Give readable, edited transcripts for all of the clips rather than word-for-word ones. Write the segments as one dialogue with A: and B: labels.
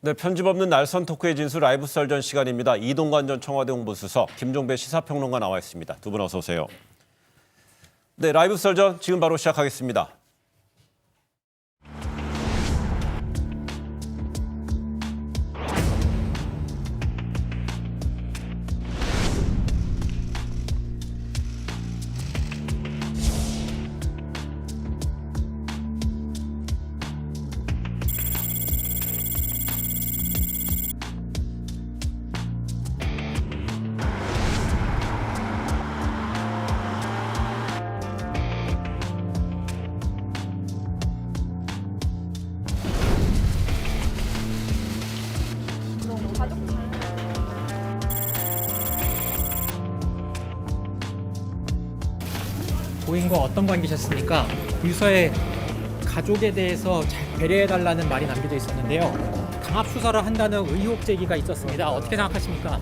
A: 네, 편집 없는 날선 토크의 진수 라이브 썰전 시간입니다. 이동관 전 청와대 홍보수석, 김종배 시사평론가 나와 있습니다. 두 분 어서 오세요. 네, 라이브 썰전 지금 바로 시작하겠습니다.
B: 고인과 어떤 관계셨습니까? 유서에 가족에 대해서 잘 배려해달라는 말이 남겨져 있었는데요. 강압 수사를 한다는 의혹 제기가 있었습니다. 어떻게 생각하십니까?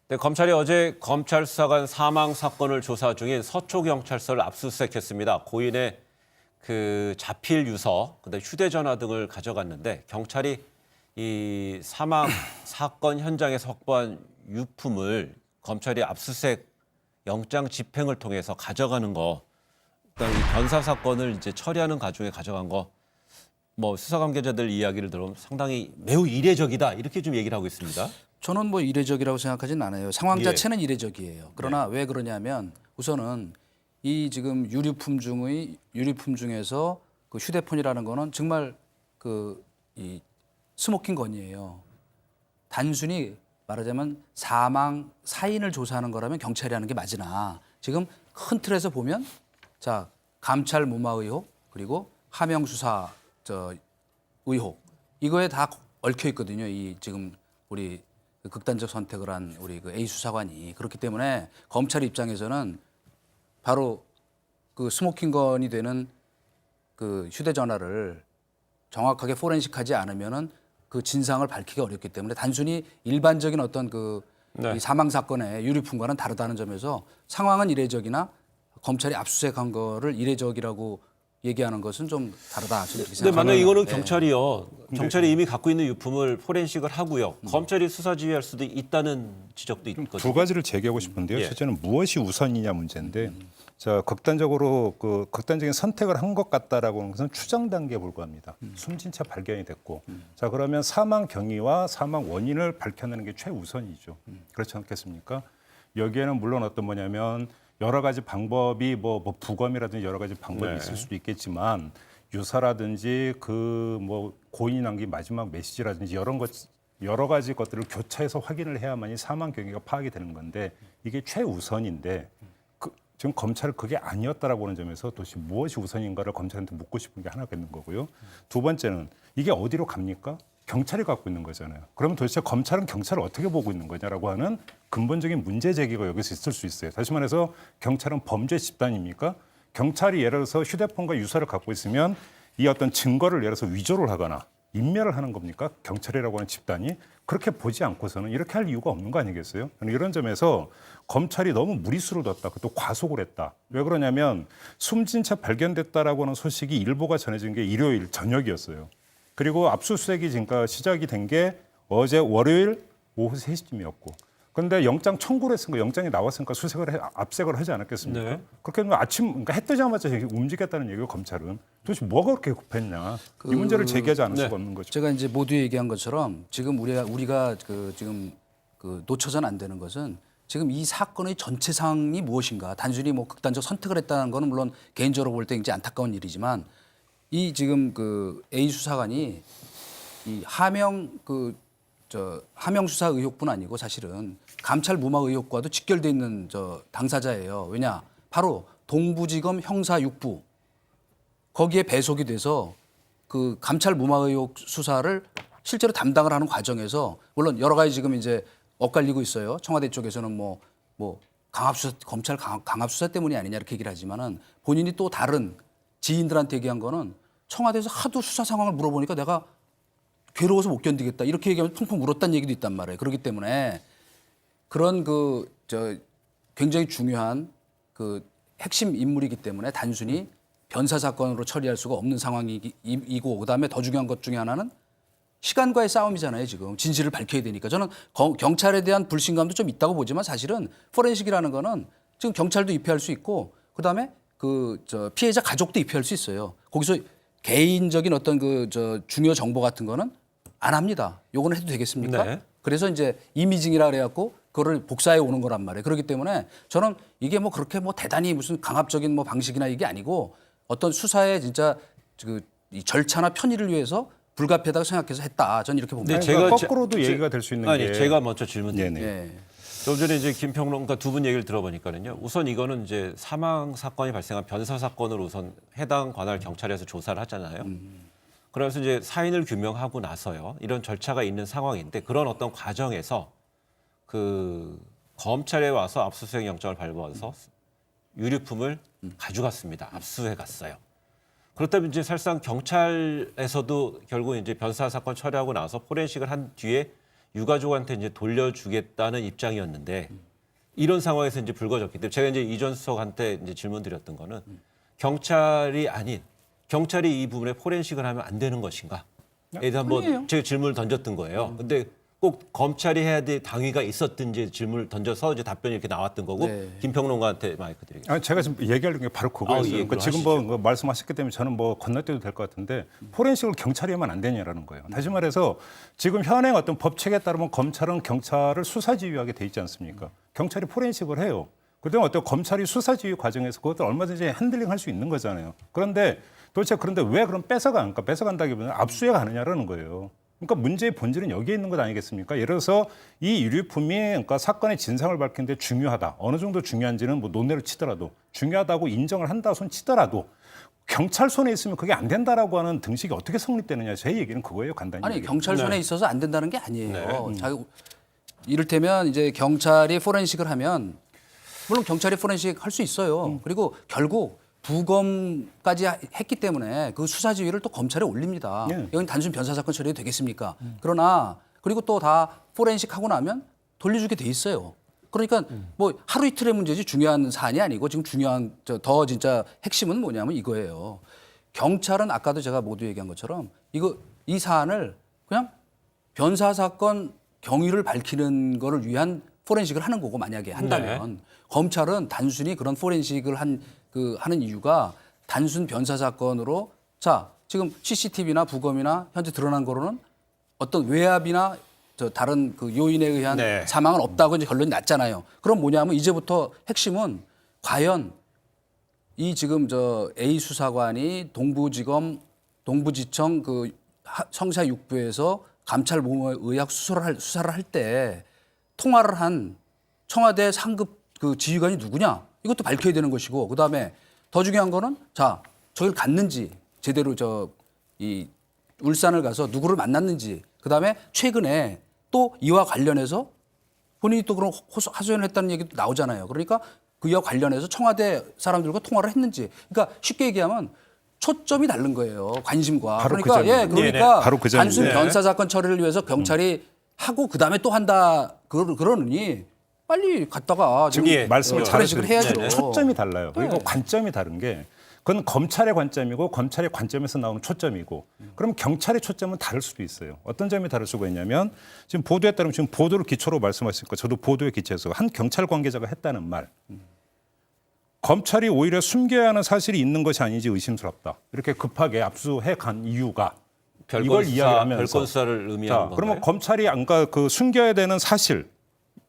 A: 네, 검찰이 어제 검찰 수사관 사망 사건을 조사 중인 서초경찰서를 압수수색했습니다. 고인의 자필 유서, 그다음에 휴대전화 등을 가져갔는데 경찰이 이 사망 사건 현장에서 확보한 유품을 검찰이 압수수색 영장 집행을 통해서 가져가는 거, 그다음에 이 변사 사건을 이제 처리하는 과정에 가져간 거, 뭐 수사 관계자들 이야기를 들으면 상당히 매우 이례적이다 이렇게 좀 얘기를 하고 있습니다.
C: 저는 뭐 이례적이라고 생각하진 않아요. 상황
A: 예.
C: 자체는 이례적이에요. 그러나 왜 그러냐면 우선은 이 지금 유류품 중에서 그 휴대폰이라는 거는 정말 이 스모킹 건이에요. 단순히 말하자면 사망 사인을 조사하는 거라면 경찰이 하는 게 맞으나 지금 큰 틀에서 보면 자 감찰 무마 의혹 그리고 하명 수사 의혹 이거에 다 얽혀 있거든요. 이 지금 우리 극단적 선택을 한 우리 A 수사관이 그렇기 때문에 검찰 입장에서는 바로 그 스모킹건이 되는 그 휴대전화를 정확하게 포렌식하지 않으면은 그 진상을 밝히기 어렵기 때문에 단순히 일반적인 어떤 이 사망 사건의 유류품과는 다르다는 점에서 상황은 이례적이나 검찰이 압수수색한 거를 이례적이라고 얘기하는 것은 좀 다르다.
A: 근데 만약 이거는 경찰이 이미 갖고 있는 유품을 포렌식을 하고요. 검찰이 수사 지휘할 수도 있다는 지적도 있거든요.
D: 두 가지를 제기하고 싶은데요.
A: 예.
D: 첫째는 무엇이 우선이냐 문제인데, 자 극단적으로 극단적인 선택을 한 것 같다라고 하는 것은 추정 단계에 불과합니다. 숨진 채 발견이 됐고, 자 그러면 사망 경위와 사망 원인을 밝혀내는 게 최우선이죠. 그렇지 않겠습니까? 여기에는 물론 어떤 뭐냐면 여러 가지 방법이 뭐 부검이라든지 여러 가지 방법이 있을 수도 있겠지만 유서라든지 고인이 남긴 마지막 메시지라든지 여러 가지 것들을 교차해서 확인을 해야만이 사망 경위가 파악이 되는 건데 이게 최우선인데 지금 검찰은 그게 아니었다라고 하는 점에서 도대체 무엇이 우선인가를 검찰한테 묻고 싶은 게 하나가 있는 거고요. 두 번째는 이게 어디로 갑니까? 경찰이 갖고 있는 거잖아요. 그러면 도대체 검찰은 경찰을 어떻게 보고 있는 거냐라고 하는 근본적인 문제 제기가 여기서 있을 수 있어요. 다시 말해서 경찰은 범죄 집단입니까? 경찰이 예를 들어서 휴대폰과 유서를 갖고 있으면 이 어떤 증거를 예를 들어서 위조를 하거나 인멸을 하는 겁니까? 경찰이라고 하는 집단이 그렇게 보지 않고서는 이렇게 할 이유가 없는 거 아니겠어요? 이런 점에서 검찰이 너무 무리수를 뒀다. 또 과속을 했다. 왜 그러냐면 숨진 채 발견됐다라고 하는 소식이 일보가 전해진 게 일요일 저녁이었어요. 그리고 압수수색이 지금까지 시작이 된 게 어제 월요일 오후 3시쯤이었고 그런데 영장 청구를 했으니까 영장이 나왔으니까 압색을 하지 않았겠습니까? 네. 그렇게 하면 그러니까 해 뜨자마자 움직였다는 얘기고 검찰은 도대체 뭐가 그렇게 급했냐 이 문제를 제기하지 않을 수가 없는 거죠.
C: 제가 이제 모두 얘기한 것처럼 지금 우리가 지금 놓쳐서는 안 되는 것은 지금 이 사건의 전체 상황이 무엇인가 단순히 뭐 극단적 선택을 했다는 거는 물론 개인적으로 볼 때 이제 안타까운 일이지만 이 지금 A 수사관이 이 하명 수사 의혹뿐 아니고 사실은 감찰 무마 의혹과도 직결돼 있는 당사자예요. 왜냐? 바로 동부지검 형사 6부 거기에 배속이 돼서 그 감찰 무마 의혹 수사를 실제로 담당을 하는 과정에서 물론 여러 가지 지금 이제 엇갈리고 있어요. 청와대 쪽에서는 뭐 강압수사 검찰 강압수사 때문이 아니냐 이렇게 얘기를 하지만은 본인이 또 다른 지인들한테 얘기한 거는 청와대에서 하도 수사 상황을 물어보니까 내가 괴로워서 못 견디겠다 이렇게 얘기하면 펑펑 울었다는 얘기도 있단 말이에요. 그렇기 때문에 그런 굉장히 중요한 그 핵심 인물이기 때문에 단순히 변사 사건으로 처리할 수가 없는 상황이고 그다음에 더 중요한 것 중에 하나는 시간과의 싸움이잖아요. 지금 진실을 밝혀야 되니까 저는 경찰에 대한 불신감도 좀 있다고 보지만 사실은 포렌식이라는 거는 지금 경찰도 입회할 수 있고 그다음에 피해자 가족도 입회할 수 있어요. 거기서 개인적인 어떤 중요 정보 같은 거는 안 합니다. 요거는 해도 되겠습니까?
A: 네.
C: 그래서 이제 이미징이라 그래갖고 그거를 복사해 오는 거란 말이에요. 그렇기 때문에 저는 이게 뭐 그렇게 뭐 대단히 무슨 강압적인 뭐 방식이나 이게 아니고 어떤 수사의 진짜 이 절차나 편의를 위해서 불가피하다고 생각해서 했다. 저는 이렇게 봅니다.
A: 네,
D: 그러니까
A: 제가
D: 거꾸로도 얘기가 될 수 있는
A: 아니
D: 게
A: 제가 먼저 질문드립니다.
D: 네네.
C: 예.
A: 좀 전에 이제 김평론가 두 분 얘기를 들어보니까는요. 우선 이거는 이제 사망 사건이 발생한 변사 사건으로 우선 해당 관할 경찰에서 조사를 하잖아요. 그래서 이제 사인을 규명하고 나서요. 이런 절차가 있는 상황인데 그런 어떤 과정에서 그 검찰에 와서 압수수색 영장을 발부해서 유류품을 가져갔습니다. 압수해 갔어요. 그렇다면 이제 사실상 경찰에서도 결국 이제 변사 사건 처리하고 나서 포렌식을 한 뒤에 유가족한테 이제 돌려주겠다는 입장이었는데 이런 상황에서 이제 불거졌기 때문에 제가 이제 이전 수석한테 이제 질문드렸던 거는 경찰이 아닌 경찰이 이 부분에 포렌식을 하면 안 되는 것인가? 에 대한 한번 제가 질문을 던졌던 거예요. 근데 꼭 검찰이 해야 될 당위가 있었든지 질문을 던져서 이제 답변이 이렇게 나왔던 거고
C: 네.
A: 김평론가한테 마이크 드리겠습니다.
D: 제가 지금 얘기하는 게 바로 그거였어요.
A: 예,
D: 그러니까 지금 뭐 말씀하셨기 때문에 저는 뭐 건너뛰어도 될 것 같은데 포렌식을 경찰이 하면 안 되냐라는 거예요. 다시 말해서 지금 현행 어떤 법칙에 따르면 검찰은 경찰을 수사지휘하게 돼 있지 않습니까? 경찰이 포렌식을 해요. 그다음에 어떤 검찰이 수사지휘 과정에서 그것들 얼마든지 핸들링할 수 있는 거잖아요. 그런데 도대체 왜 그럼 뺏어가니까 뺏어간다기보다는 압수해 가느냐라는 거예요. 그러니까 문제의 본질은 여기에 있는 것 아니겠습니까? 예를 들어서 이 유류품이 그러니까 사건의 진상을 밝히는데 중요하다. 어느 정도 중요한지는 뭐 논외로 치더라도 중요하다고 인정을 한다 손 치더라도 경찰 손에 있으면 그게 안 된다라고 하는 등식이 어떻게 성립되느냐. 제 얘기는 그거예요. 간단히.
C: 아니
D: 얘기하면.
C: 경찰 손에 있어서 안 된다는 게 아니에요. 이를테면 이제 경찰이 포렌식을 하면 물론 경찰이 포렌식 할 수 있어요. 그리고 결국 부검까지 했기 때문에 그 수사 지휘를 또 검찰에 올립니다.
D: 네.
C: 여긴 단순 변사 사건 처리해도 되겠습니까? 그러나 그리고 또 다 포렌식 하고 나면 돌려주게 돼 있어요. 그러니까 뭐 하루 이틀의 문제지 중요한 사안이 아니고 지금 중요한 더 진짜 핵심은 뭐냐면 이거예요. 경찰은 아까도 제가 모두 얘기한 것처럼 이 사안을 그냥 변사 사건 경위를 밝히는 거를 위한 포렌식을 하는 거고 만약에 한다면 검찰은 단순히 그런 포렌식을 하는 이유가 단순 변사 사건으로 자 지금 CCTV나 부검이나 현재 드러난 거로는 어떤 외압이나 다른 그 요인에 의한 사망은 없다고 이제 결론이 났잖아요. 그럼 뭐냐면 이제부터 핵심은 과연 이 지금 A 수사관이 동부지청 그 성사 6부에서 감찰 모모 의학 수사를 할 때 통화를 한 청와대 상급 그 지휘관이 누구냐 이것도 밝혀야 되는 것이고 그다음에 더 중요한 거는 자 저길 갔는지 제대로 이 울산을 가서 누구를 만났는지 그다음에 최근에 또 이와 관련해서 본인이 또 그런 하소연을 했다는 얘기도 나오잖아요. 그러니까 그 이와 관련해서 청와대 사람들과 통화를 했는지 그러니까 쉽게 얘기하면 초점이 다른 거예요. 관심과.
D: 바로
C: 그러니까
D: 그
C: 그러니까
D: 바로 그 점입니다.
C: 단순 변사 사건 처리를 위해서 경찰이 하고 그다음에 또 한다 그러느니 빨리 갔다가 지금
D: 말씀을
C: 포렌식을 해야죠.
D: 초점이 달라요. 그리고 관점이 다른 게 그건 검찰의 관점이고 검찰의 관점에서 나오는 초점이고 그럼 경찰의 초점은 다를 수도 있어요. 어떤 점이 다를 수가 있냐면 지금 보도에 따르면 지금 보도를 기초로 말씀하시니까 저도 보도에 기초해서 한 경찰 관계자가 했다는 말. 검찰이 오히려 숨겨야 하는 사실이 있는 것이 아닌지 의심스럽다. 이렇게 급하게 압수해 간 이유가 이걸 이야기하면서
A: 별건 수사를 의미하는 건가요?
D: 그러면 검찰이 그러니까 그 숨겨야 되는 사실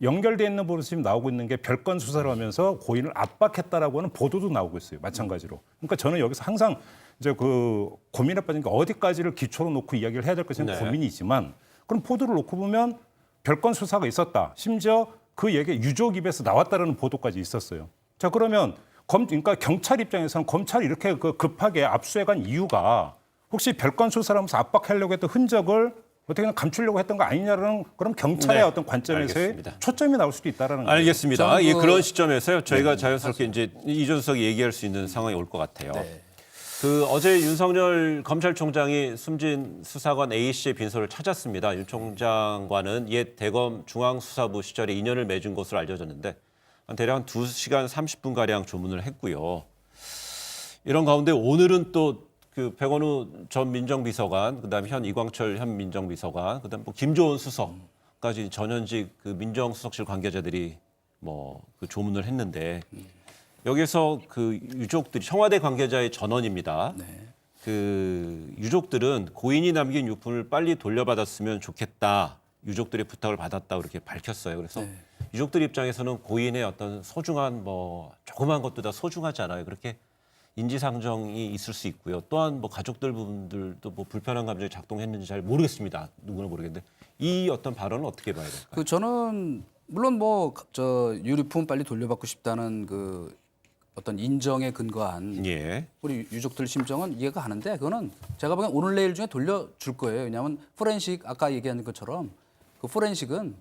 D: 연결되어 있는 부분이 지금 나오고 있는 게 별건 수사를 하면서 고인을 압박했다라고 하는 보도도 나오고 있어요. 마찬가지로. 그러니까 저는 여기서 항상 이제 그 고민에 빠진 게 어디까지를 기초로 놓고 이야기를 해야 될 것인지 고민이지만 그럼 보도를 놓고 보면 별건 수사가 있었다. 심지어 그 얘기 유족 입에서 나왔다라는 보도까지 있었어요. 자 그러면 그러니까 경찰 입장에서는 검찰이 이렇게 그 급하게 압수해간 이유가 혹시 별건 수사를 하면서 압박하려고 했던 흔적을 어떻게든 감추려고 했던 거 아니냐라는 그럼 경찰의
A: 네,
D: 어떤 관점에서의
A: 알겠습니다.
D: 초점이 나올 수도 있다라는 거예요.
A: 알겠습니다.
C: 저는
A: 예,
C: 그-
A: 그런 시점에서요. 저희가 자연스럽게 이제 이준석이 얘기할 수 있는 상황이 올 것 같아요.
C: 네.
A: 그 어제 윤석열 검찰총장이 숨진 수사관 A 씨의 빈소를 찾았습니다. 윤 총장과는 옛 대검 중앙수사부 시절에 인연을 맺은 것으로 알려졌는데 대략 한 2시간 30분 가량 조문을 했고요. 이런 가운데 오늘은 또 그 백원우 전 민정비서관, 그다음에 현 이광철 현 민정비서관, 그다음 뭐 김조원 수석까지 전현직 그 민정수석실 관계자들이 뭐 그 조문을 했는데 여기서 그 유족들이 청와대 관계자의 전언입니다. 그 유족들은 고인이 남긴 유품을 빨리 돌려받았으면 좋겠다. 유족들의 부탁을 받았다 그렇게 밝혔어요. 그래서 유족들 입장에서는 고인의 어떤 소중한 뭐 조그만 것도 다 소중하지 않아요. 그렇게 인지상정이 있을 수 있고요. 또한 뭐 가족들 분들도 뭐 불편한 감정이 작동했는지 잘 모르겠습니다. 누구나 모르겠는데 이 어떤 발언은 어떻게 봐야 될까요?
C: 그 저는 물론 뭐 저 유류품 빨리 돌려받고 싶다는 그 어떤 인정에 근거한
A: 예.
C: 우리 유족들 심정은 이해가 가는데 그거는 제가 보기엔 오늘 내일 중에 돌려줄 거예요. 왜냐하면 포렌식 아까 얘기한 것처럼 그 포렌식은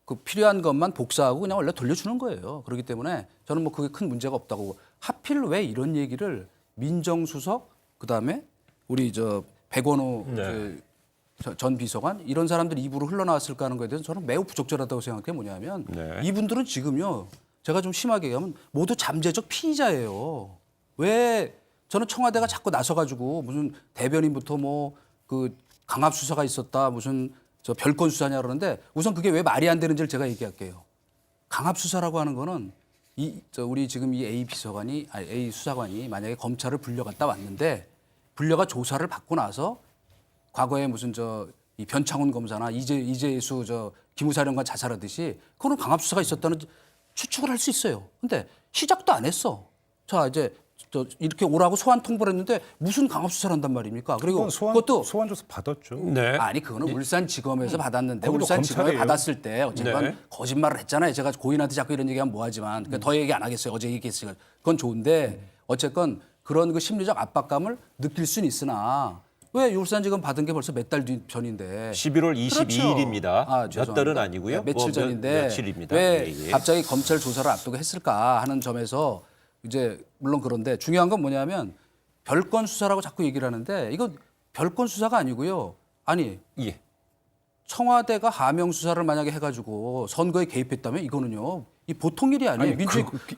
C: 그 필요한 것만 복사하고 그냥 원래 돌려주는 거예요. 그렇기 때문에 저는 뭐 그게 큰 문제가 없다고. 하필 왜 이런 얘기를 민정수석 그다음에 우리 저 백원호 전 비서관 이런 사람들이 입으로 흘러나왔을까 하는 거에 대해서 저는 매우 부적절하다고 생각해. 뭐냐면
A: 네.
C: 이분들은 지금요. 제가 좀 심하게 얘기하면 모두 잠재적 피의자예요. 왜 저는 청와대가 자꾸 나서가지고 무슨 대변인부터 뭐 그 강압 수사가 있었다 무슨 저 별건 수사냐 그러는데 우선 그게 왜 말이 안 되는지를 제가 얘기할게요. 강압 수사라고 하는 거는 우리 지금 이 A 수사관이 만약에 검찰을 불려갔다 왔는데 불려가 조사를 받고 나서 과거에 무슨 이 변창훈 검사나 이재수 기무사령관 자살하듯이 그거는 강압 수사가 있었다는 추측을 할 수 있어요. 근데 시작도 안 했어. 자 이제 이렇게 오라고 소환 통보를 했는데 무슨 강압 수사를 한단 말입니까? 그리고 그것도
D: 소환 조사 받았죠.
A: 네.
C: 아니 그거는 울산지검에서 받았는데
D: 거기도
C: 울산지검에
D: 검찰이에요.
C: 받았을 때 어쨌건
A: 네.
C: 거짓말을 했잖아요. 제가 고인한테 자꾸 이런 얘기하면 뭐하지만 그러니까 더 얘기 안 하겠어요. 어제 얘기했으니까 그건 좋은데 어쨌건 그런 그 심리적 압박감을 느낄 수는 있으나 왜 울산지검 받은 게 벌써 몇 달 전인데
A: 11월 22일입니다.
C: 아,
A: 몇
C: 죄송합니다.
A: 달은 아니고요.
C: 네, 며칠
A: 뭐
C: 전인데
A: 며칠입니다.
C: 왜
A: 예, 예.
C: 갑자기 검찰 조사를 앞두고 했을까 하는 점에서 이제 물론 그런데 중요한 건 뭐냐면 별건 수사라고 자꾸 얘기를 하는데 이거 별건 수사가 아니고요. 아니
A: 예.
C: 청와대가 하명 수사를 만약에 해가지고 선거에 개입했다면 이거는요. 이 보통 일이 아니에요.
D: 아니,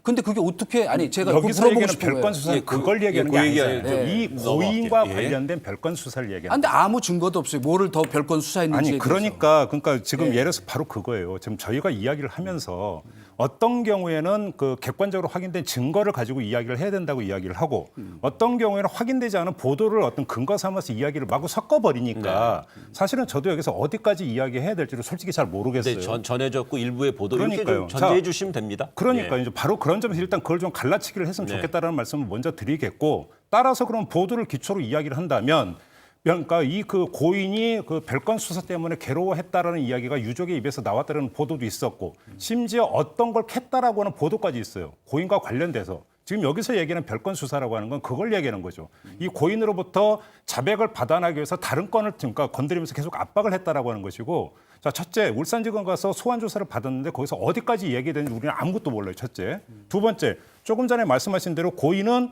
C: 근데 그게 어떻게 아니 제가
D: 여기서
C: 물어보고
D: 얘기하는
C: 싶은 거예요.
D: 별건 수사
A: 예,
D: 그걸 얘기하는
A: 그
D: 게
A: 얘기
D: 아니잖아요.
A: 아니죠.
D: 이
A: 넘어갈게요.
D: 고인과
A: 예.
D: 관련된 별건 수사를 얘기하는
C: 아, 근데 아무 증거도 없어요. 뭐를 더 별건 수사했는지에
D: 아니
C: 대해서.
D: 그러니까 지금 예를 들어서 바로 그거예요. 지금 저희가 이야기를 하면서 어떤 경우에는 그 객관적으로 확인된 증거를 가지고 이야기를 해야 된다고 이야기를 하고 어떤 경우에는 확인되지 않은 보도를 어떤 근거 삼아서 이야기를 마구 섞어버리니까 사실은 저도 여기서 어디까지 이야기해야 될지를 솔직히 잘 모르겠어요.
A: 네, 전해졌고 일부의 보도 이렇게
D: 그러니까요.
A: 좀 전제해
D: 자,
A: 주시면 됩니다.
D: 그러니까
A: 예.
D: 이제 바로 그런 점에서 일단 그걸 좀 갈라치기를 했으면
A: 네.
D: 좋겠다라는 말씀을 먼저 드리겠고 따라서 그럼 보도를 기초로 이야기를 한다면 그러니까 이 그 고인이 그 별건 수사 때문에 괴로워했다라는 이야기가 유족의 입에서 나왔다는 보도도 있었고 심지어 어떤 걸 캤다라고 하는 보도까지 있어요. 고인과 관련돼서. 지금 여기서 얘기하는 별건 수사라고 하는 건 그걸 얘기하는 거죠. 이 고인으로부터 자백을 받아나기 위해서 다른 건을 그러니까 건드리면서 계속 압박을 했다라고 하는 것이고 자, 첫째, 울산지검 가서 소환 조사를 받았는데 거기서 어디까지 얘기되는지 우리는 아무것도 몰라요. 첫째. 두 번째, 조금 전에 말씀하신 대로 고인은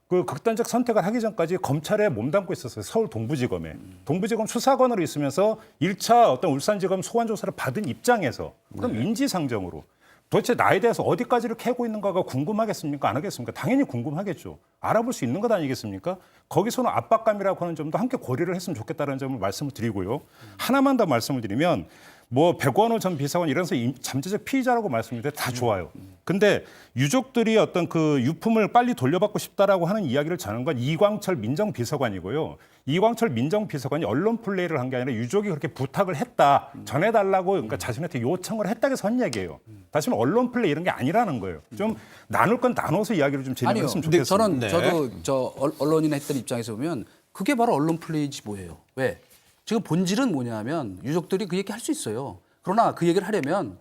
D: 그 극단적 선택을 하기 전까지 검찰에 몸담고 있었어요. 서울 동부지검에. 동부지검 수사관으로 있으면서 1차 어떤 울산지검 소환 조사를 받은 입장에서 그럼 인지상정으로 도대체 나에 대해서 어디까지를 캐고 있는가가 궁금하겠습니까? 안 하겠습니까? 당연히 궁금하겠죠. 알아볼 수 있는 것 아니겠습니까? 거기서는 압박감이라고 하는 점도 함께 고려를 했으면 좋겠다는 점을 말씀을 드리고요. 하나만 더 말씀을 드리면 뭐 백원호 전 비서관 이러면서 잠재적 피의자라고 말씀드렸는데 다 좋아요. 근데 유족들이 어떤 그 유품을 빨리 돌려받고 싶다라고 하는 이야기를 전한 건 이광철 민정비서관이고요. 이광철 민정비서관이 언론 플레이를 한 게 아니라 유족이 그렇게 부탁을 했다. 전해달라고 그러니까 자신한테 요청을 했다고 해서 한 얘기예요. 다시 말해 언론 플레이 이런 게 아니라는 거예요. 좀 나눌 건 나눠서 이야기를 좀
C: 아니요.
D: 진행했으면
C: 근데
D: 좋겠습니다.
C: 저도 언론인 했던 입장에서 보면 그게 바로 언론 플레이지 뭐예요. 왜? 지금 본질은 뭐냐면 유족들이 그 얘기 할 수 있어요. 그러나 그 얘기를 하려면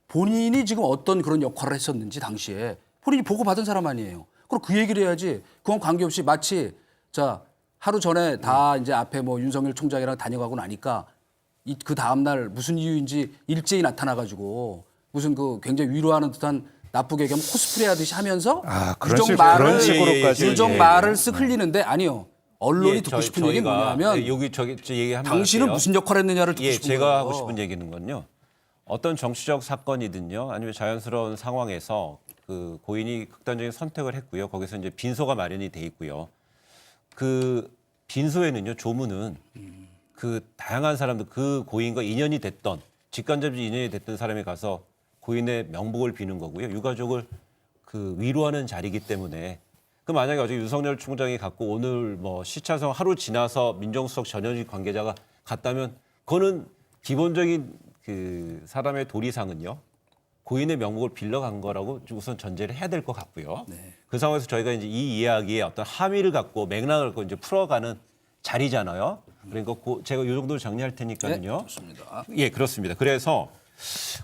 C: 본인이 지금 어떤 그런 역할을 했었는지 당시에 본인이 보고받은 사람 아니에요. 그럼 그 얘기를 해야지. 그건 관계없이 마치 자 하루 전에 다 이제 앞에 뭐 윤석열 총장이랑 다녀가고 나니까 그 다음 날 무슨 이유인지 일제히 나타나가지고 무슨 그 굉장히 위로하는 듯한 나쁘게 얘기하면 코스프레 하듯이 하면서
D: 그런 식으로까지
C: 유정 말을 쓱 흘리는데 아니요. 언론이
A: 예,
C: 듣고 싶은 얘기 뭐냐면
A: 여기 저기 얘기 한번
C: 당신은
A: 할게요.
C: 무슨 역할을 했느냐를 듣고
A: 예,
C: 싶은
A: 제가
C: 거예요.
A: 하고 싶은 얘기는 건요. 어떤 정치적 사건이든요, 아니면 자연스러운 상황에서 그 고인이 극단적인 선택을 했고요. 거기서 이제 빈소가 마련이 돼 있고요. 그 빈소에는요, 조문은 그 다양한 사람들, 그 고인과 인연이 됐던 직간접적 인연이 됐던 사람이 가서 고인의 명복을 비는 거고요. 유가족을 그 위로하는 자리이기 때문에 그 만약에 어제 윤석열 총장이 갔고 오늘 뭐 시차성 하루 지나서 민정수석 전현직 관계자가 갔다면 그거는 기본적인 그 사람의 도리상은요. 고인의 명복을 빌려간 거라고 우선 전제를 해야 될 것 같고요. 그 상황에서 저희가 이제 이 이야기에 어떤 함의를 갖고 맥락을 갖고 이제 풀어가는 자리잖아요. 그러니까 제가 이 정도로 정리할 테니까는요.
C: 네, 좋습니다.
A: 예, 그렇습니다. 그래서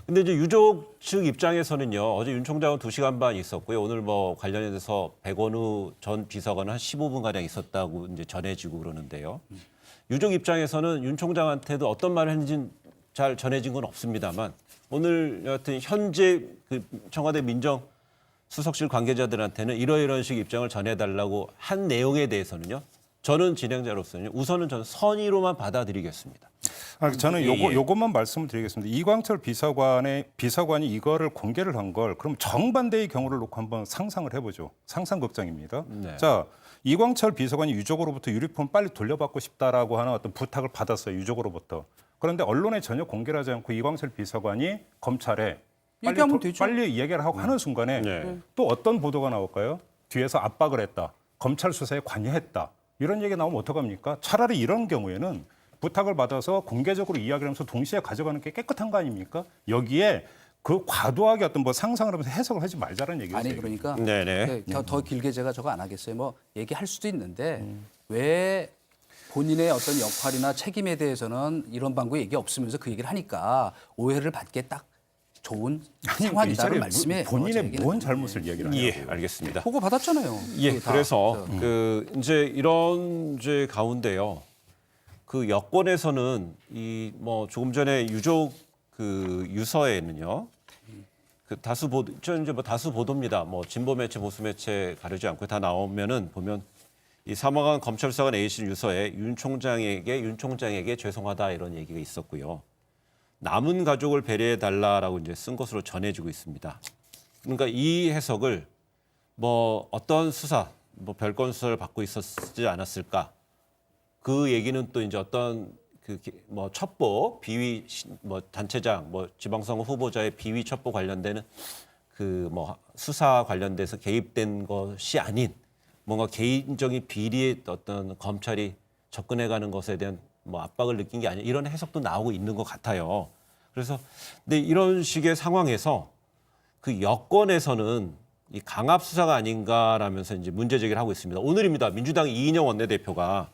A: 근데 이제 유족 측 입장에서는요. 어제 윤 총장은 2시간 반 있었고요. 오늘 뭐 관련해서 백원우 전 비서관은 한 15분 가량 있었다고 이제 전해지고 그러는데요. 유족 입장에서는 윤 총장한테도 어떤 말을 했는지는 잘 전해진 건 없습니다만 오늘 여하튼 현재 그 청와대 민정수석실 관계자들한테는 이러이러한 식 입장을 전해달라고 한 내용에 대해서는요. 저는 진행자로서는 우선은 저는 선의로만 받아들이겠습니다.
D: 저는
A: 예.
D: 요것만 말씀을 드리겠습니다. 이광철 비서관이 이거를 공개를 한 걸 그럼 정반대의 경우를 놓고 한번 상상을 해보죠. 상상 극장입니다.
A: 네.
D: 자, 이광철 비서관이 유족으로부터 유류품 빨리 돌려받고 싶다라고 하는 어떤 부탁을 받았어요. 유족으로부터. 그런데 언론에 전혀 공개를 하지 않고 이광철 비서관이 검찰에
C: 얘기하면 되죠.
D: 빨리 이야기를 하고 하는 순간에
A: 네.
D: 또 어떤 보도가 나올까요? 뒤에서 압박을 했다. 검찰 수사에 관여했다. 이런 얘기 나오면 어떡합니까? 차라리 이런 경우에는 부탁을 받아서 공개적으로 이야기를 하면서 동시에 가져가는 게 깨끗한 거 아닙니까? 여기에 그 과도하게 어떤 뭐 상상을 하면서 해석을 하지 말자는 얘기죠.
C: 아니 그러니까
A: 네네.
C: 더 길게 제가 저거 안 하겠어요. 뭐 얘기할 수도 있는데 왜 본인의 어떤 역할이나 책임에 대해서는 이런 방구 얘기 없으면서 그 얘기를 하니까 오해를 받게 딱 좋은 상황이다는 말씀이에요.
D: 본인의 뭔 잘못을 이야기를 하냐고요.
A: 예, 알겠습니다.
C: 보고 받았잖아요.
A: 예,
C: 그게 다.
A: 그래서 그 이제 이런 이제 가운데요. 그 여권에서는 이 뭐 조금 전에 유족 그 유서에는요. 그 다수 보도, 저 이제 뭐 다수 보도입니다. 뭐 진보 매체, 보수 매체 가르지 않고 다 나오면은 보면 이 사망한 검찰 수사관 A씨 유서에 윤 총장에게 죄송하다 이런 얘기가 있었고요. 남은 가족을 배려해 달라라고 이제 쓴 것으로 전해지고 있습니다. 그러니까 이 해석을 뭐 어떤 수사, 뭐 별건 수사를 받고 있었지 않았을까? 그 얘기는 또 이제 어떤 그 뭐 첩보, 비위 뭐 단체장, 뭐 지방선거 후보자의 비위 첩보 관련되는 그 뭐 수사 관련돼서 개입된 것이 아닌 뭔가 개인적인 비리에 어떤 검찰이 접근해가는 것에 대한 뭐 압박을 느낀 게 아니라 이런 해석도 나오고 있는 것 같아요. 그래서 근데 이런 식의 상황에서 그 여권에서는 이 강압 수사가 아닌가라면서 이제 문제 제기를 하고 있습니다. 오늘입니다. 민주당 이인영 원내대표가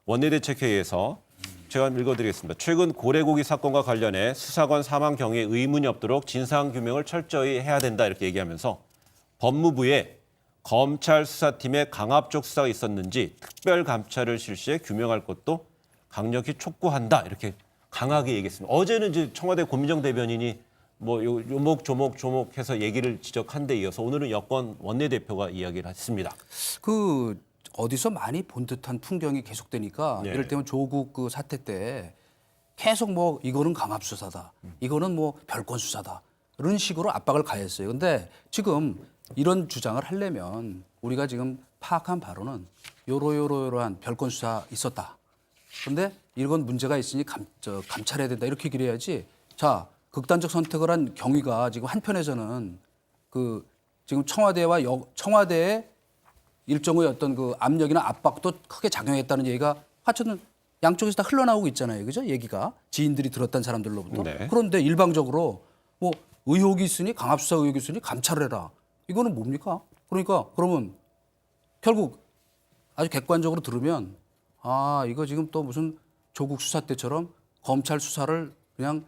A: 원내대책회의에서 제가 읽어드리겠습니다. 최근 고래고기 사건과 관련해 수사관 사망 경위에 의문이 없도록 진상규명을 철저히 해야 된다 이렇게 얘기하면서 법무부에 검찰 수사팀에 강압적 수사가 있었는지 특별감찰을 실시해 규명할 것도 강력히 촉구한다 이렇게 강하게 얘기했습니다. 어제는 이제 청와대 고민정 대변인이 뭐 요목 해서 얘기를 지적한 데 이어서 오늘은 여권 원내대표가 이야기를 했습니다.
C: 그 어디서 많이 본 듯한 풍경이 계속되니까
A: 네.
C: 이럴 때면 조국 그 사태 때 계속 뭐 이거는 강압 수사다. 이거는 뭐 별건 수사다. 이런 식으로 압박을 가했어요. 근데 지금 이런 주장을 하려면 우리가 지금 파악한 바로는 요러한 별건 수사 있었다. 그런데 이건 문제가 있으니 감찰해야 된다. 이렇게 얘기를 해야지. 자, 극단적 선택을 한 경위가 지금 한편에서는 그 지금 청와대의 일종의 어떤 그 압력이나 압박도 크게 작용했다는 얘기가 하여튼 양쪽에서 다 흘러나오고 있잖아요. 그죠? 얘기가 지인들이 들었던 사람들로부터.
A: 네.
C: 그런데 일방적으로 뭐 의혹이 있으니 강압수사 의혹이 있으니 감찰을 해라. 이거는 뭡니까? 그러니까 그러면 결국 아주 객관적으로 들으면 아 이거 지금 또 무슨 조국 수사 때처럼 검찰 수사를 그냥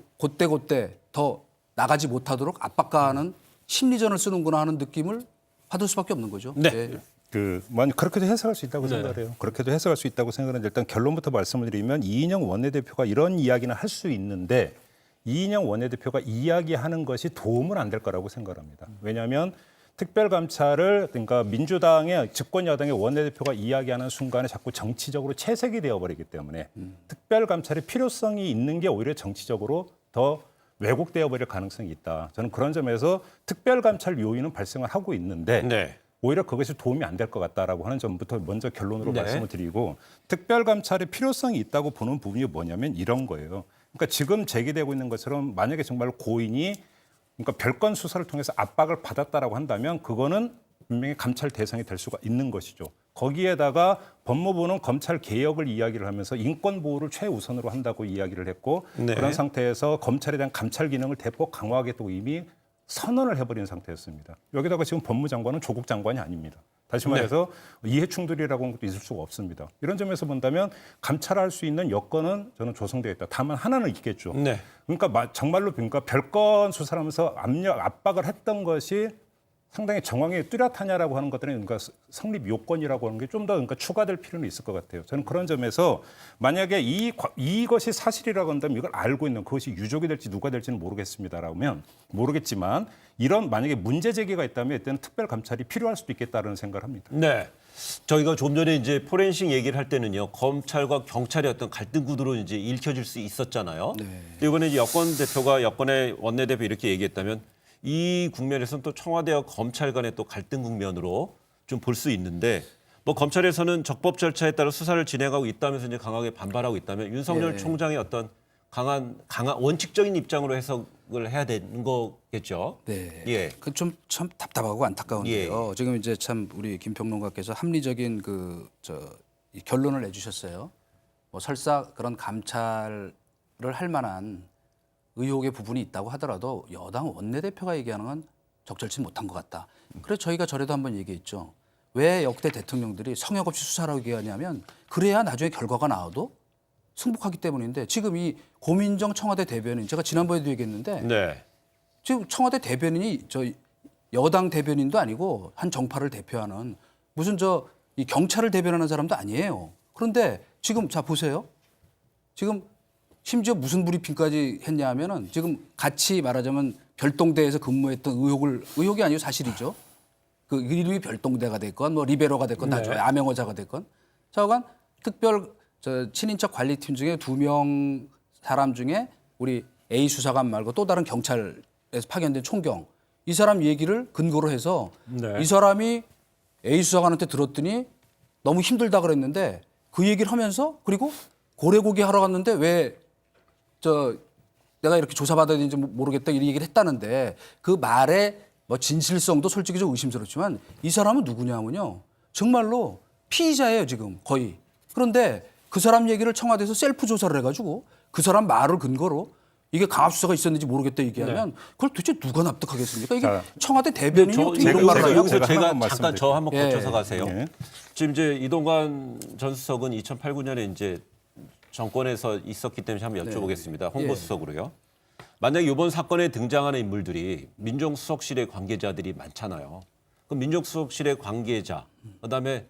C: 그때 더 나가지 못하도록 압박가하는 심리전을 쓰는구나 하는 느낌을 받을 수밖에 없는 거죠.
A: 네.
C: 예.
D: 만약 그렇게도 해석할 수 있다고 생각해요. 그렇게도 해석할 수 있다고 생각하는데 일단 결론부터 말씀을 드리면 이인영 원내대표가 이런 이야기는 할 수 있는데 이인영 원내대표가 이야기하는 것이 도움은 안 될 거라고 생각합니다. 왜냐하면 특별감찰을 그러니까 민주당의 집권 여당의 원내대표가 이야기하는 순간에 자꾸 정치적으로 채색이 되어버리기 때문에 특별감찰의 필요성이 있는 게 오히려 정치적으로 더 왜곡되어 버릴 가능성이 있다. 저는 그런 점에서 특별감찰 요인은 발생을 하고 있는데
A: 네.
D: 오히려 그것이 도움이 안 될 것 같다라고 하는 점부터 먼저 결론으로
A: 네.
D: 말씀을 드리고 특별감찰의 필요성이 있다고 보는 부분이 뭐냐면 이런 거예요. 그러니까 지금 제기되고 있는 것처럼 만약에 정말 고인이 그러니까 별건 수사를 통해서 압박을 받았다라고 한다면 그거는 분명히 감찰 대상이 될 수가 있는 것이죠. 거기에다가 법무부는 검찰 개혁을 이야기를 하면서 인권 보호를 최우선으로 한다고 이야기를 했고
A: 네.
D: 그런 상태에서 검찰에 대한 감찰 기능을 대폭 강화하겠다고 이미 선언을 해버린 상태였습니다. 여기다가 지금 법무장관은 조국 장관이 아닙니다. 다시 말해서 이해 충돌이라고 하는 것도 있을 수가 없습니다. 이런 점에서 본다면 감찰할 수 있는 여건은 저는 조성되어 있다. 다만 하나는 있겠죠.
A: 네.
D: 그러니까 정말로 그러니까 별건 수사를 하면서 압박을 했던 것이 상당히 정황이 뚜렷하냐라고 하는 것들은 그러니까 성립 요건이라고 하는 게 좀 더 그러니까 추가될 필요는 있을 것 같아요. 저는 그런 점에서 만약에 이것이 사실이라고 한다면 이걸 알고 있는 그것이 유족이 될지 누가 될지는 모르겠습니다라면 모르겠지만 이런 만약에 문제 제기가 있다면 이때는 특별 감찰이 필요할 수도 있겠다는 생각을 합니다.
A: 네. 저희가 좀 전에 이제 포렌식 얘기를 할 때는요, 검찰과 경찰의 어떤 갈등 구도로 이제 읽혀질 수 있었잖아요.
C: 네.
A: 근데 이번에 이제 여권 대표가 여권의 원내대표 이렇게 얘기했다면 이 국면에서는 또 청와대와 검찰 간의 또 갈등 국면으로 좀 볼 수 있는데 뭐 검찰에서는 적법 절차에 따라 수사를 진행하고 있다면서 이제 강하게 반발하고 있다면 윤석열
C: 예.
A: 총장의 어떤 강한 원칙적인 입장으로 해석을 해야 되는 거겠죠.
C: 네.
A: 예.
C: 그 좀 참 답답하고 안타까운데요. 지금 이제 참 우리 김 평론가께서 합리적인 이 결론을 내주셨어요. 뭐 설사 그런 감찰을 할 만한 의혹의 부분이 있다고 하더라도 여당 원내대표가 얘기하는 건 적절치 못한 것 같다. 그래서 저희가 전에도 한번 얘기했죠. 왜 역대 대통령들이 성역 없이 수사를 하냐면 그래야 나중에 결과가 나와도 승복하기 때문인데 지금 이 고민정 청와대 대변인 제가 지난번에도 얘기했는데
A: 네.
C: 지금 청와대 대변인이 여당 대변인도 아니고 한 정파를 대표하는 무슨 이 경찰을 대변하는 사람도 아니에요. 그런데 지금 자 보세요. 지금 심지어 무슨 브리핑까지 했냐 하면은 지금 같이 말하자면 별동대에서 근무했던 의혹이 아니고 사실이죠. 그 이름이 별동대가 됐건 뭐 리베로가 됐건 다 좋아요. 암행어자가 됐건. 자간 특별 친인척 관리팀 중에 2명 사람 중에 우리 A 수사관 말고 또 다른 경찰에서 파견된 총경 이 사람 얘기를 근거로 해서
A: 네.
C: 이 사람이 A 수사관한테 들었더니 너무 힘들다 그랬는데 그 얘기를 하면서 그리고 고래고기 하러 갔는데 왜 내가 이렇게 조사받아야 되는지 모르겠다 이런 얘기를 했다는데 그 말의 뭐 진실성도 솔직히 좀 의심스럽지만 이 사람은 누구냐면요. 정말로 피의자예요, 지금 거의. 그런데 그 사람 얘기를 청와대에서 셀프 조사를 해가지고 그 사람 말을 근거로 이게 강압수사가 있었는지 모르겠다 얘기하면 그걸 도대체 누가 납득하겠습니까? 이게 청와대 대변인이 어떻게 이런 말을 해요?
A: 여기서
D: 제가
A: 제가
D: 하나만
A: 잠깐 저 한번
C: 예.
A: 거쳐서 가세요.
D: 예.
A: 지금 이제 이동관 전 수석은 2008, 9년에 이제 정권에서 있었기 때문에 한번 여쭤보겠습니다. 홍보수석으로요. 만약에 이번 사건에 등장하는 인물들이 민정수석실의 관계자들이 많잖아요. 그럼 민정수석실의 관계자, 그다음에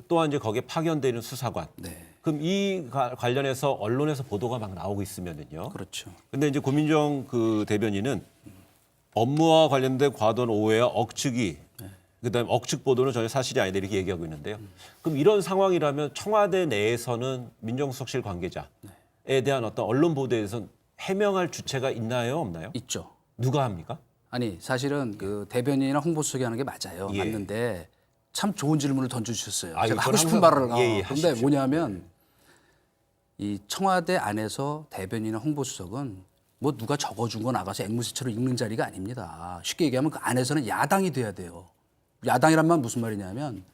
A: 또한 이제 거기에 파견되는 수사관.
C: 네.
A: 그럼 이 관련해서 언론에서 보도가 막 나오고 있으면은요.
C: 그렇죠.
A: 근데 이제 고민정 대변인은 업무와 관련된 과도한 오해와 억측이 그다음에 억측 보도는 전혀 사실이 아니다 이렇게 얘기하고 있는데요. 그럼 이런 상황이라면 청와대 내에서는 민정수석실 관계자에 대한 어떤 언론 보도에 대해서는 해명할 주체가 있나요, 없나요?
C: 있죠.
A: 누가 합니까?
C: 아니 사실은 그 대변인이나 홍보수석이 하는 게 맞아요.
A: 예.
C: 맞는데 참 좋은 질문을 던져주셨어요.
A: 아,
C: 제가
A: 이건
C: 하고 싶은
A: 항상-
C: 말을
A: 예, 예,
C: 근데
A: 하십시오.
C: 뭐냐면 이 청와대 안에서 대변인이나 홍보수석은 뭐 누가 적어준 거 나가서 앵무새처럼 읽는 자리가 아닙니다. 쉽게 얘기하면 그 안에서는 야당이 돼야 돼요. 야당이란 말 무슨 말이냐면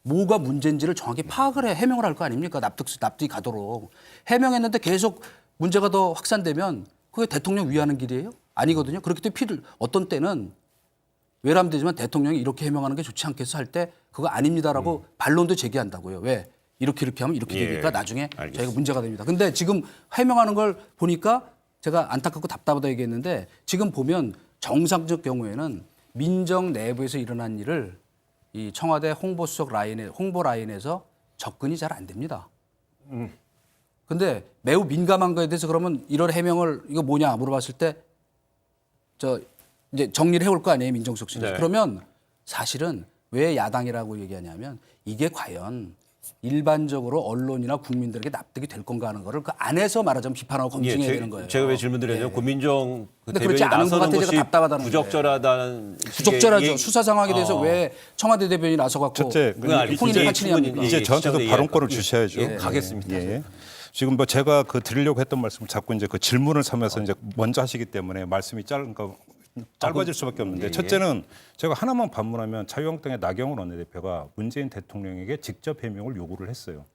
C: 뭐가 문제인지를 정확히 파악을 해 해명을 할 거 아닙니까? 납득이 가도록. 해명했는데 계속 문제가 더 확산되면 그게 대통령 위하는 길이에요? 아니거든요. 그렇기 때문에 어떤 때는 외람되지만 대통령이 이렇게 해명하는 게 좋지 않겠어 할 때 그거 아닙니다라고 반론도 제기한다고요. 왜? 이렇게 하면 이렇게
A: 예,
C: 되니까 나중에
A: 알겠습니다.
C: 저희가 문제가 됩니다. 근데 지금 해명하는 걸 보니까 제가 안타깝고 답답하다 얘기했는데 지금 보면 정상적 경우에는 민정 내부에서 일어난 일을 이 청와대 홍보수석 홍보 라인에서 접근이 잘 안 됩니다. 근데 매우 민감한 거에 대해서 그러면 이런 해명을 이거 뭐냐 물어봤을 때 이제 정리를 해올 거 아니에요, 민정수석실에서.
A: 네.
C: 그러면 사실은 왜 야당이라고 얘기하냐면 이게 과연 일반적으로 언론이나 국민들에게 납득이 될 건가 하는 거를 그 안에서 말하자면 비판하고 검증해야 되는 거예요.
A: 제가 왜 질문드렸냐면 고민정 그
C: 근데
A: 대변인이
C: 그렇지 않은 것
A: 나서는
C: 같아
A: 것이
C: 제가 답답하다는
A: 부적절하다는
C: 부적절하죠.
A: 식의
C: 수사 상황에 대해서 왜 청와대 대변인이 나서 갖고
D: 첫째,
A: 그건 알겠습니다.
C: 홍인을
A: 이제
C: 같이 내합니까?
D: 이제 저한테도
A: 시청자
D: 발언권을
A: 이해할
D: 주셔야죠.
A: 예, 가겠습니다.
D: 예. 지금 뭐 제가 그 드리려고 했던 말씀 자꾸 이제 그 질문을 삼아서 이제 먼저 하시기 때문에 말씀이 짧아질 수밖에 없는데
A: 예.
D: 첫째는 제가 하나만 반문하면 자유한국당의 나경원 원내대표가 문재인 대통령에게 직접 해명을 요구를 했어요.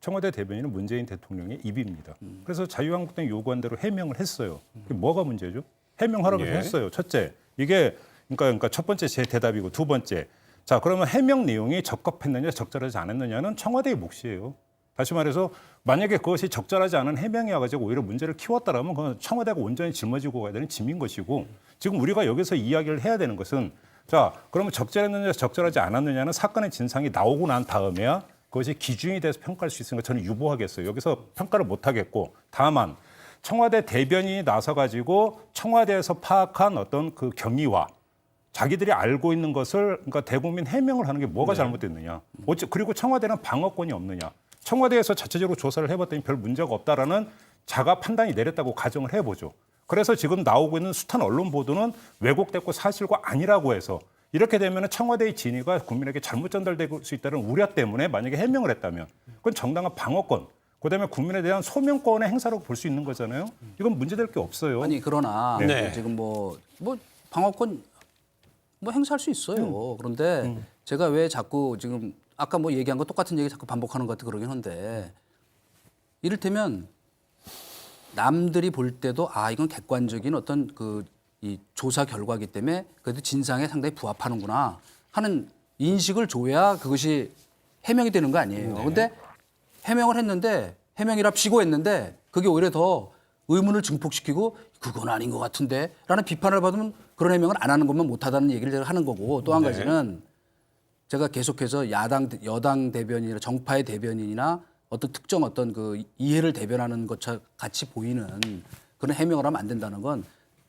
D: 청와대 대변인은 문재인 대통령의 입입니다. 그래서 자유한국당이 요구한 대로 해명을 했어요. 그게 뭐가 문제죠? 해명하라고
A: 예.
D: 했어요. 첫째, 이게 그러니까 첫 번째 제 대답이고 두 번째, 자 그러면 해명 내용이 적합했느냐 적절하지 않았느냐는 청와대의 몫이에요. 다시 말해서 만약에 그것이 적절하지 않은 해명이어가지고 오히려 문제를 키웠다라면 그건 청와대가 온전히 짊어지고 가야 되는 짐인 것이고 지금 우리가 여기서 이야기를 해야 되는 것은 자 그러면 적절했느냐 적절하지 않았느냐는 사건의 진상이 나오고 난 다음에야 그것이 기준이 돼서 평가할 수 있으니까 저는 유보하겠어요. 여기서 평가를 못 하겠고 다만 청와대 대변인이 나서가지고 청와대에서 파악한 어떤 그 경위와 자기들이 알고 있는 것을 그러니까 대국민 해명을 하는 게 뭐가 잘못됐느냐. 그리고 청와대는 방어권이 없느냐. 청와대에서 자체적으로 조사를 해봤더니 별 문제가 없다라는 자가 판단이 내렸다고 가정을 해보죠. 그래서 지금 나오고 있는 숱한 언론 보도는 왜곡됐고 사실과 아니라고 해서 이렇게 되면 청와대의 진위가 국민에게 잘못 전달될 수 있다는 우려 때문에 만약에 해명을 했다면 그건 정당한 방어권, 그다음에 국민에 대한 소명권의 행사라고 볼 수 있는 거잖아요. 이건 문제될 게 없어요.
C: 아니 그러나
A: 네.
C: 지금 뭐 방어권 뭐 행사할 수 있어요. 그런데 제가 왜 자꾸 지금 아까 뭐 얘기한 거 똑같은 얘기 자꾸 반복하는 것 같아 그러긴 한데 이를테면 남들이 볼 때도 아 이건 객관적인 어떤 이 조사 결과이기 때문에 그래도 진상에 상당히 부합하는구나 하는 인식을 줘야 그것이 해명이 되는 거 아니에요. 그런데 해명을 했는데 해명이라 피고했는데 그게 오히려 더 의문을 증폭시키고 그건 아닌 것 같은데 라는 비판을 받으면 그런 해명을 안 하는 것만 못하다는 얘기를 제가 하는 거고 또 한 가지는 제가 계속해서 여당 대변인이나 정파의 대변인이나 어떤 특정 어떤 그 이해를 대변하는 것과 같이 보이는 그런 해명을 하면 안 된다는 건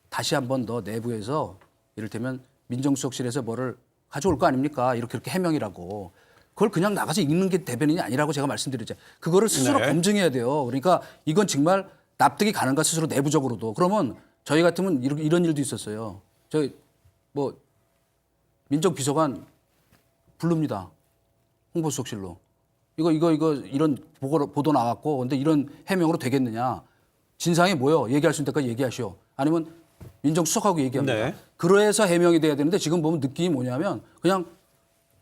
C: 다시 한 번 더 내부에서 이를테면 민정수석실에서 뭐를 가져올 거 아닙니까? 이렇게 해명이라고. 그걸 그냥 나가서 읽는 게 대변인이 아니라고 제가 말씀드렸죠. 그거를 스스로
A: 네.
C: 검증해야 돼요. 그러니까 이건 정말 납득이 가는가 스스로 내부적으로도. 그러면 저희 같으면 이런 일도 있었어요. 저희 뭐 민정비서관 부릅니다. 홍보수석실로. 이거 이런 보도 나왔고 근데 이런 해명으로 되겠느냐. 진상이 뭐요? 얘기할 수 있는 데까지 얘기하시오. 아니면 민정수석하고 얘기합니다.
A: 네.
C: 그래서 해명이 돼야 되는데 지금 보면 느낌이 뭐냐면 그냥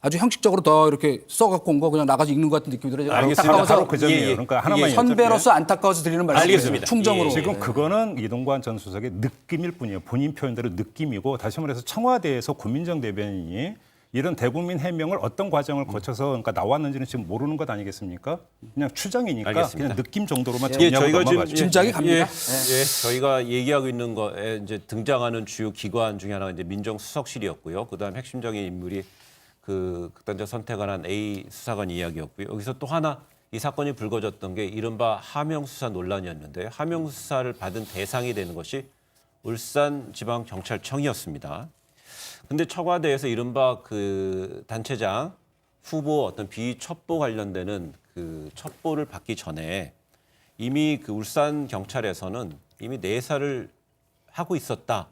C: 아주 형식적으로 더 이렇게 써갖고 온 거 그냥 나가서 읽는 것 같은 느낌이 들어요.
A: 알겠습니다.
C: 안타까워서
D: 바로 그 점이에요.
A: 예, 예.
D: 그러니까 하나만
C: 선배로서 안타까워서 드리는 말씀이에요.
A: 알겠습니다.
C: 충정으로.
A: 예.
D: 지금 그거는 이동관 전 수석의 느낌일 뿐이에요. 본인 표현대로 느낌이고 다시 말해서 청와대에서 고민정 대변인이 이런 대국민 해명을 어떤 과정을 거쳐서 그러니까 나왔는지는 지금 모르는 것 아니겠습니까? 그냥 추정이니까
A: 알겠습니다.
D: 그냥 느낌 정도로만
A: 예,
D: 정리하고
A: 저희가
D: 넘어가죠.
C: 짐작이 갑니다.
A: 예,
C: 네.
A: 예, 저희가 얘기하고 있는 거에 이제 등장하는 주요 기관 중에 하나가 이제 민정수석실이었고요. 그다음 핵심적인 인물이 그 극단적 선택을 한 A 수사관 이야기였고요. 여기서 또 하나 이 사건이 불거졌던 게 이른바 하명 수사 논란이었는데요. 하명 수사를 받은 대상이 되는 것이 울산지방경찰청이었습니다. 근데 청와대에서 이른바 그 단체장 후보 어떤 비첩보 관련되는 그 첩보를 받기 전에 이미 그 울산 경찰에서는 이미 내사를 하고 있었다.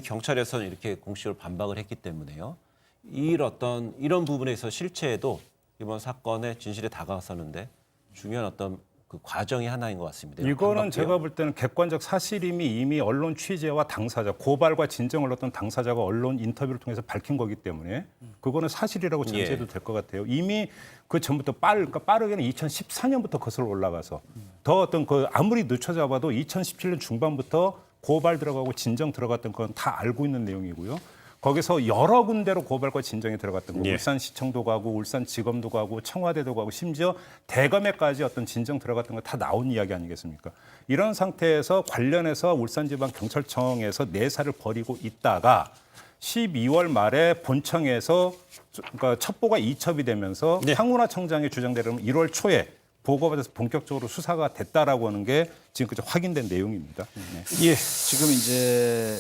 A: 경찰에서는 이렇게 공식으로 반박을 했기 때문에요. 이런 부분에서 실체에도 이번 사건의 진실에 다가서는데 중요한 어떤 그 과정이 하나인 것 같습니다.
D: 이거는
A: 반박도요.
D: 제가 볼 때는 객관적 사실임이 이미 언론 취재와 당사자, 고발과 진정을 어떤 당사자가 언론 인터뷰를 통해서 밝힌 거기 때문에 그거는 사실이라고 전제해도 될 것 같아요. 이미 그 전부터 그러니까 빠르게는 2014년부터 거슬러 올라가서 더 어떤 그 아무리 늦춰 잡아도 2017년 중반부터 고발 들어가고 진정 들어갔던 건 다 알고 있는 내용이고요. 거기서 여러 군데로 고발과 진정이 들어갔던 거고
A: 예.
D: 울산시청도 가고 울산지검도 가고 청와대도 가고 심지어 대검에까지 어떤 진정 들어갔던 거 다 나온 이야기 아니겠습니까? 이런 상태에서 관련해서 울산지방경찰청에서 내사를 벌이고 있다가 12월 말에 본청에서 그러니까 첩보가 이첩이 되면서
A: 네.
D: 황운하 청장의 주장대로 1월 초에 보고받아서 본격적으로 수사가 됐다라고 하는 게 지금까지 확인된 내용입니다. 네.
A: 예.
C: 지금 이제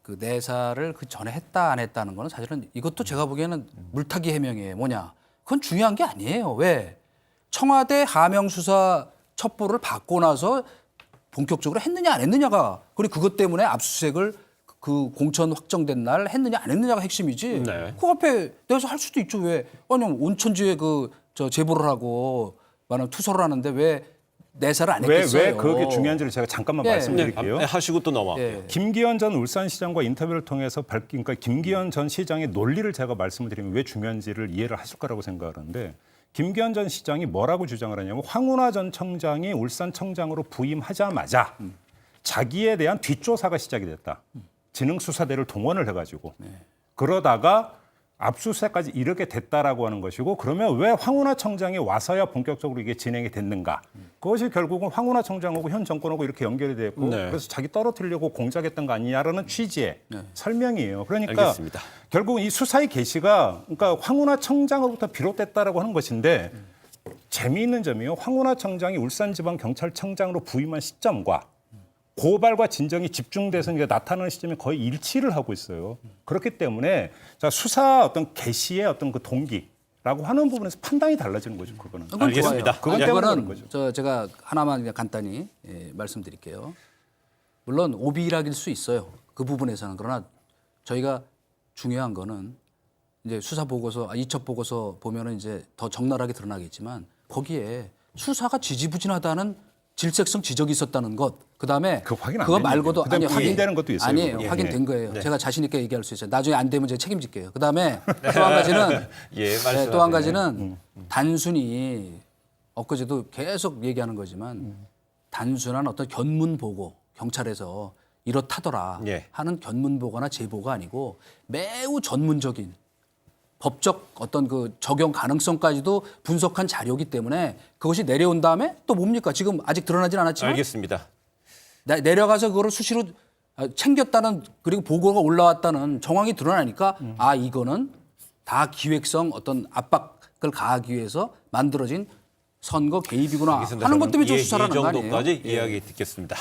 C: 그 내사를 그 전에 했다 안 했다는 거는 사실은 이것도 제가 보기에는 물타기 해명이에요. 뭐냐? 그건 중요한 게 아니에요. 왜? 청와대 하명 수사 첩보를 받고 나서 본격적으로 했느냐 안 했느냐가 그리고 그것 때문에 압수수색을 그 공천 확정된 날 했느냐 안 했느냐가 핵심이지.
A: 네.
C: 그 앞에 내서 할 수도 있죠. 왜? 아니 온천지에 그 저 제보를 하고 말하면 투서를 하는데 왜 내사를 안 했겠어요?
D: 왜 그게 중요한지를 제가 잠깐만
C: 예.
D: 말씀드릴게요.
A: 네, 하시고 또 넘어갈게요.
C: 예.
D: 김기현 전 울산시장과 인터뷰를 통해서 그러니까 김기현 전 시장의 논리를 제가 말씀을 드리면 왜 중요한지를 이해를 하실 거라고 생각하는데 김기현 전 시장이 뭐라고 주장을 하냐면 황운하 전 청장이 울산청장으로 부임하자마자 자기에 대한 뒷조사가 시작이 됐다. 진흥수사대를 동원을 해가지고 그러다가 압수수색까지 이르게 됐다라고 하는 것이고 그러면 왜 황운하 청장이 와서야 본격적으로 이게 진행이 됐는가? 그것이 결국은 황운하 청장하고 현 정권하고 이렇게 연결이 됐고
A: 네.
D: 그래서 자기 떨어뜨리려고 공작했던 거 아니냐라는 취지의 설명이에요. 그러니까
A: 알겠습니다.
D: 결국 이 수사의 개시가 그러니까 황운하 청장으로부터 비롯됐다라고 하는 것인데 재미있는 점이요. 황운하 청장이 울산지방경찰청장으로 부임한 시점과 고발과 진정이 집중돼서 이제 나타나는 시점에 거의 일치를 하고 있어요. 그렇기 때문에 자, 수사 어떤 개시의 어떤 그 동기라고 하는 부분에서 판단이 달라지는 거죠. 그거는.
C: 그건
A: 알겠습니다.
C: 좋아요.
D: 그건
C: 아니,
D: 때문에 그런
C: 그거는
D: 거죠.
C: 저 제가 하나만 그냥 간단히 말씀드릴게요. 물론 오비락일 수 있어요. 그 부분에서는 그러나 저희가 중요한 거는 이제 수사 보고서, 이첩 보고서 보면은 이제 더 적나라하게 드러나겠지만 거기에 수사가 지지부진하다는 질색성 지적이 있었다는 것. 그다음에
D: 그 확인 안
C: 그거
D: 됐는데.
C: 말고도
D: 그다음에 확인되는 것도 있어요,
C: 아니에요.
D: 그거.
C: 확인된 거예요.
A: 네.
C: 제가 자신 있게 얘기할 수 있어요. 나중에 안 되면 제가 책임질게요. 그다음에 또 한 가지는
A: 예, 말씀하세요.
C: 또 한 가지는 단순히 엊그제도 계속 얘기하는 거지만 단순한 어떤 견문 보고 경찰에서 이렇다더라
A: 예.
C: 하는 견문 보고나 제보가 아니고 매우 전문적인 법적 어떤 그 적용 가능성까지도 분석한 자료이기 때문에 그것이 내려온 다음에 또 뭡니까? 지금 아직 드러나진 않았지만
A: 알겠습니다.
C: 내려가서 그거를 수시로 챙겼다는 그리고 보고가 올라왔다는 정황이 드러나니까 아 이거는 다 기획성 어떤 압박을 가하기 위해서 만들어진 선거 개입이구나
A: 알겠습니다.
C: 하는 것 때문에 좀
A: 이
C: 수사를 하는 거 아니에요?
A: 정도까지 이야기 듣겠습니다.